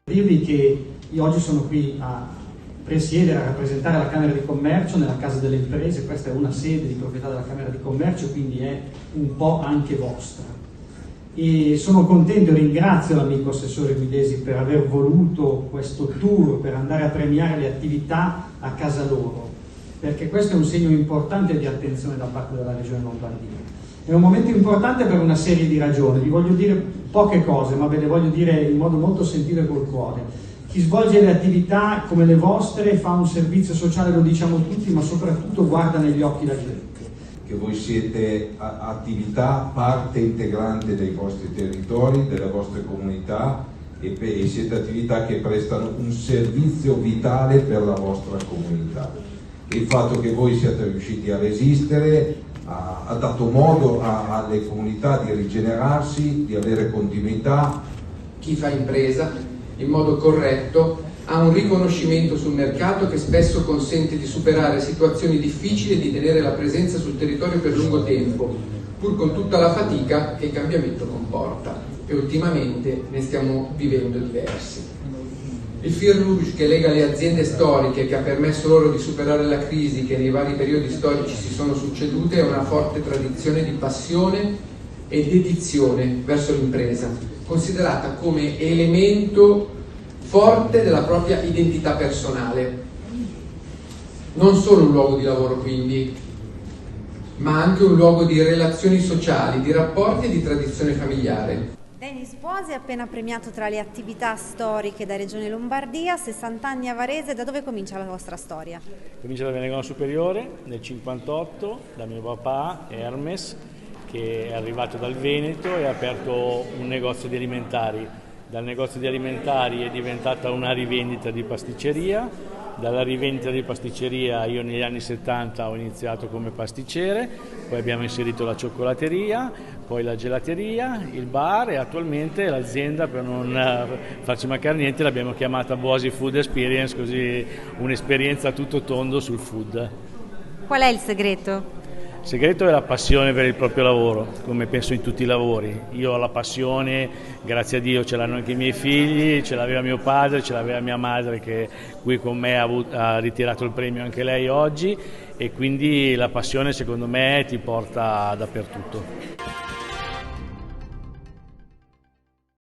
Dirvi che io oggi sono qui a presiedere, a rappresentare la Camera di Commercio nella Casa delle Imprese. Questa è una sede di proprietà della Camera di Commercio, quindi è un po' anche vostra. E sono contento e ringrazio l'amico Assessore Guidesi per aver voluto questo tour per andare a premiare le attività a casa loro, perché questo è un segno importante di attenzione da parte della Regione Lombardia. È un momento importante per una serie di ragioni, vi voglio dire poche cose, ma ve le voglio dire in modo molto sentito e col cuore. Chi svolge le attività come le vostre fa un servizio sociale, lo diciamo tutti, ma soprattutto guarda negli occhi la gente. Che voi siete attività parte integrante dei vostri territori, delle vostre comunità e siete attività che prestano un servizio vitale per la vostra comunità. Il fatto che voi siate riusciti a resistere ha dato modo alle comunità di rigenerarsi, di avere continuità. Chi fa impresa in modo corretto ha un riconoscimento sul mercato che spesso consente di superare situazioni difficili e di tenere la presenza sul territorio per lungo tempo, pur con tutta la fatica che il cambiamento comporta, e ultimamente ne stiamo vivendo diversi. Il fil rouge che lega le aziende storiche e che ha permesso loro di superare la crisi che nei vari periodi storici si sono succedute è una forte tradizione di passione e dedizione verso l'impresa, considerata come elemento forte della propria identità personale. Non solo un luogo di lavoro quindi, ma anche un luogo di relazioni sociali, di rapporti e di tradizione familiare. Denis Sposi è appena premiato tra le attività storiche da Regione Lombardia, 60 anni a Varese. Da dove comincia la vostra storia? Comincia da Venegono Superiore nel 1958, da mio papà Hermes, che è arrivato dal Veneto e ha aperto un negozio di alimentari. Dal negozio di alimentari è diventata una rivendita di pasticceria. Dalla rivendita di pasticceria io negli anni 70 ho iniziato come pasticcere, poi abbiamo inserito la cioccolateria, poi la gelateria, il bar e attualmente l'azienda, per non farci mancare niente, l'abbiamo chiamata Bosi Food Experience, così un'esperienza a tutto tondo sul food. Qual è il segreto? Il segreto è la passione per il proprio lavoro, come penso in tutti i lavori. Io ho la passione, grazie a Dio ce l'hanno anche i miei figli, ce l'aveva mio padre, ce l'aveva mia madre che qui con me ha ritirato il premio anche lei oggi, e quindi la passione secondo me ti porta dappertutto.